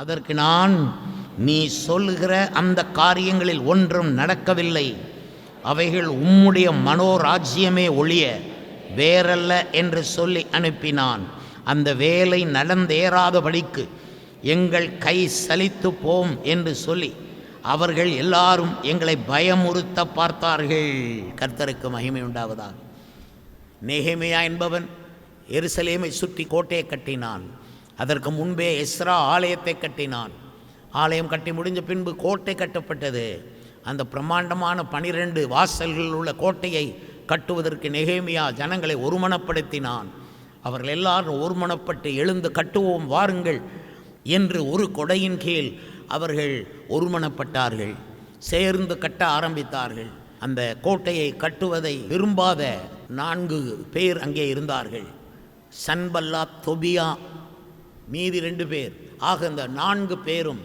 அதற்கு நான், நீ சொல்லுகிற அந்த காரியங்களில் ஒன்றும் நடக்கவில்லை, அவைகள் உம்முடைய மனோராஜ்யமே ஒழிய வேறல்ல என்று சொல்லி அனுப்பினான். அந்த வேலை நடந்தேறாதபடிக்கு எங்கள் கை சலித்து போம் என்று சொல்லி அவர்கள் எல்லாரும் எங்களை பயமுறுத்த பார்த்தார்கள். கர்த்தருக்கு மகிமை உண்டாவதாக. நெகேமியா என்பவன் எருசலேமை சுற்றி கோட்டையை கட்டினான். அதற்கு முன்பே எஸ்ரா ஆலயத்தை கட்டினான். ஆலயம் கட்டி முடிஞ்ச பின்பு கோட்டை கட்டப்பட்டது. அந்த பிரம்மாண்டமான 12 வாசல்கள் உள்ள கோட்டையை கட்டுவதற்கு நெகேமியா ஜனங்களை ஒருமனப்படுத்தினான். அவர்கள் எல்லாரும் ஒருமனப்பட்டு எழுந்து கட்டுவோம் வாருங்கள் என்று ஒரு கொடையின் கீழ் அவர்கள் ஒருமனப்பட்டார்கள். சேர்ந்து கட்ட ஆரம்பித்தார்கள். அந்த கோட்டையை கட்டுவதை விரும்பாத 4 பேர் அங்கே இருந்தார்கள். சன்பல்லாத், தொபியா, மீதி 2 பேர். ஆக இந்த 4 பேரும்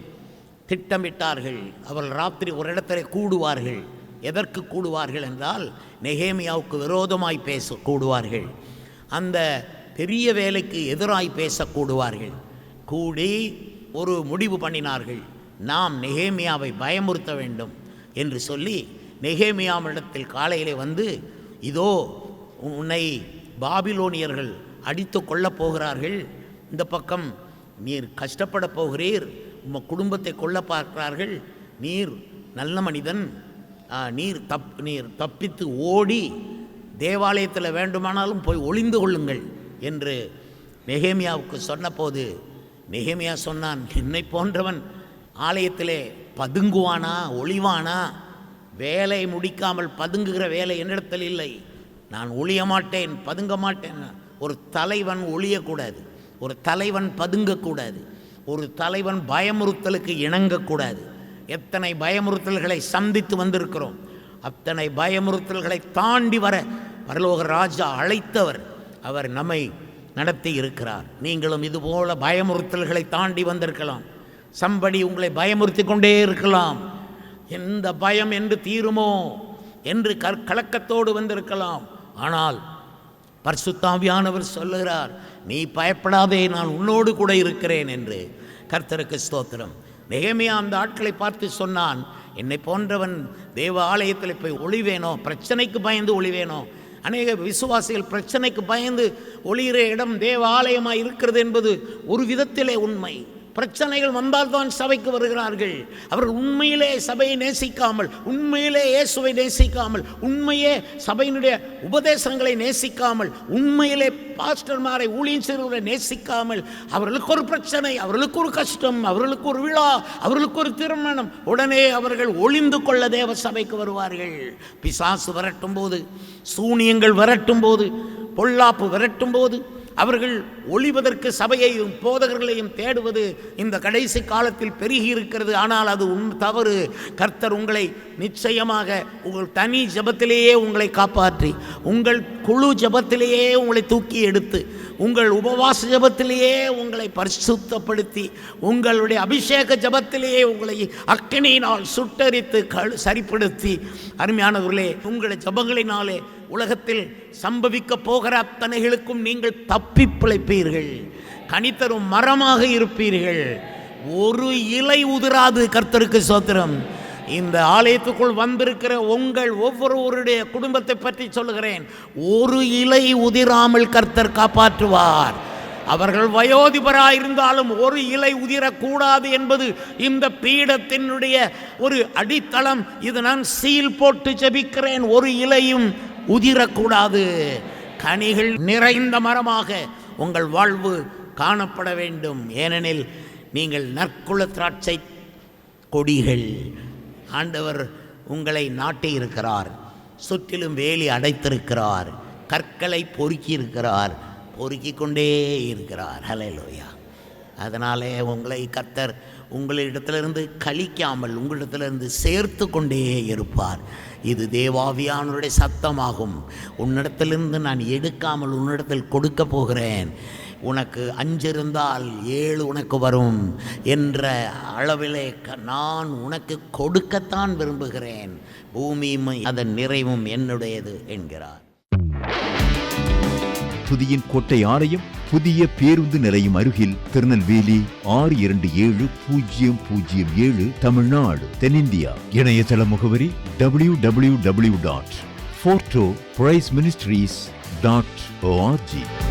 திட்டமிட்டார்கள். அவர்கள் ராத்திரி ஒரு இடத்துல கூடுவார்கள். எதற்கு கூடுவார்கள் என்றால், நெகேமியாவுக்கு விரோதமாய் பேச கூடுவார்கள். அந்த பெரிய வேலைக்கு எதிராய் பேச கூடுவார்கள். கூடி ஒரு முடிவு பண்ணினார்கள். நாம் நெகேமியாவை பயமுறுத்த வேண்டும் என்று சொல்லி நெகேமியாவிடத்தில் காலையிலே வந்து, இதோ உன்னை பாபிலோனியர்கள் அடித்து கொள்ளப் போகிறார்கள், இந்த பக்கம் நீர் கஷ்டப்பட போகிறீர், உங்கள் குடும்பத்தை கொல்ல பார்க்கிறார்கள், நீர் நல்ல மனிதன், நீர் தப்பித்து ஓடி தேவாலயத்தில் வேண்டுமானாலும் போய் ஒளிந்து கொள்ளுங்கள் என்று நெகேமியாவுக்கு சொன்னபோது நெகேமியா சொன்னான், என்னை போன்றவன் ஆலயத்திலே பதுங்குவானா, ஒளிவானா? வேலை முடிக்காமல் பதுங்குகிற வேலை என்னிடத்தில் இல்லை. நான் ஒளிய மாட்டேன், பதுங்க மாட்டேன். ஒரு தலைவன் ஒளியக்கூடாது, ஒரு தலைவன் பதுங்கக்கூடாது, ஒரு தலைவன் பயமுறுத்தலுக்கு இணங்கக்கூடாது. எத்தனை பயமுறுத்தல்களை சந்தித்து வந்திருக்கிறோம். அத்தனை பயமுறுத்தல்களை தாண்டி வர பரலோக ராஜா அழைத்தவர். அவர் நம்மை நடத்தி இருக்கிறார். நீங்களும் இதுபோல பயமுறுத்தல்களை தாண்டி வந்திருக்கலாம். சம்படி உங்களை பயமுறுத்தி கொண்டே இருக்கலாம். எந்த பயம் என்று தீருமோ என்று கலக்கத்தோடு வந்திருக்கலாம். ஆனால் பரிசுத்த ஆவியானவர் சொல்லுகிறார், நீ பயப்படாதே, நான் உன்னோடு கூட இருக்கிறேன் என்று. கர்த்தருக்கு ஸ்தோத்திரம். நெகேமியா அந்த ஆட்களை பார்த்து சொன்னான், என்னை போன்றவன் தேவ ஆலயத்தில் போய் ஒளிவேனோ? பிரச்சனைக்கு பயந்து ஒளிவேனோ? அநேக விசுவாசிகள் பிரச்சனைக்கு பயந்து ஒளிகிற இடம் தேவ ஆலயமாக இருக்கிறது என்பது ஒரு விதத்திலே உண்மை. பிரச்சனைகள் வந்தால்தான் சபைக்கு வருகிறார்கள். அவர்கள் உண்மையிலே சபையை நேசிக்காமல், உண்மையிலே இயேசுவை நேசிக்காமல், உண்மையே சபையினுடைய உபதேசங்களை நேசிக்காமல், உண்மையிலே பாஸ்டர்மாரை ஊழியம் செய்வதை நேசிக்காமல், அவர்களுக்கு ஒரு பிரச்சனை, அவர்களுக்கு ஒரு கஷ்டம், அவர்களுக்கு ஒரு விழா, அவர்களுக்கு ஒரு திருமணம், உடனே அவர்கள் ஒளிந்து கொள்ள தேவ சபைக்கு வருவார்கள். பிசாசு விரட்டும் போது, சூனியங்கள் விரட்டும் போது, பொல்லாப்பு விரட்டும் போது அவர்கள் ஒளிவதற்கு சபையையும் போதகர்களையும் தேடுவது இந்த கடைசி காலத்தில் பெருகி இருக்கிறது. ஆனால் அது தவறு. கர்த்தர் உங்களை நிச்சயமாக உங்கள் தனி ஜபத்திலேயே உங்களை காப்பாற்றி, உங்கள் குழு ஜபத்திலேயே உங்களை தூக்கி எடுத்து, உங்கள் உபவாச ஜபத்திலேயே உங்களை பரிசுத்தப்படுத்தி, உங்களுடைய அபிஷேக ஜபத்திலேயே உங்களை அக்கினியினால் சுட்டரித்து சரிப்படுத்தி, அருமையானவர்களே, உங்களுடைய ஜபங்களினாலே உலகத்தில் சம்பவிக்க போகிற அத்தனைகளுக்கும் நீங்கள் தப்பி பிழைப்பீர்கள். கனித்தரும் மரமாக இருப்பீர்கள். ஒரு இலை உதிராது. கர்த்தருக்கு ஸ்தோத்திரம். இந்த ஆலயத்துக்குள் வந்திருக்கிற உங்கள் ஒவ்வொருவருடைய குடும்பத்தை பற்றி சொல்லுகிறேன். ஒரு இலை உதிராமல் கர்த்தர் காப்பாற்றுவார். அவர்கள் வயோதிபராயிருந்தாலும் ஒரு இலை உதிரக்கூடாது என்பது இந்த பீடத்தினுடைய ஒரு அடித்தளம். இது நான் சீல் போட்டு ஜெபிக்கிறேன். ஒரு இலையும் உதிரக்கூடாது. கனிகள் நிறைந்த மரமாக உங்கள் வாழ்வு காணப்பட வேண்டும். ஏனெனில் நீங்கள் நற்குல திராட்சை கொடிகள். ஆண்டவர் உங்களை நாட்டி இருக்கிறார். சுற்றிலும் வேலி அடைத்திருக்கிறார். கற்களை பொறுக்கி இருக்கிறார். பொறுக்கி கொண்டே இருக்கிறார். ஹல்லேலூயா. அதனாலே உங்களை கர்த்தர் உங்களிடத்திலிருந்து கழிக்காமல் உங்களிடத்திலிருந்து சேர்த்து கொண்டே இருப்பார். இது தேவாவியானுடைய சத்தமாகும். உன்னிடத்திலிருந்து நான் எடுக்காமல் உன்னிடத்தில் கொடுக்க போகிறேன். உனக்கு 5 இருந்தால் 7 உனக்கு வரும் என்ற அளவிலே நான் உனக்கு கொடுக்கத்தான் விரும்புகிறேன். பூமியும் அதன் நிறைவும் என்னுடையது என்கிறார். துதியின் கோட்டை ஆலயம், புதிய பேருந்து நிலையம் அருகில், திருநெல்வேலி 620007, தமிழ்நாடு, தென்னிந்தியா. இணையதள முகவரி www.fortoprizeministries.org.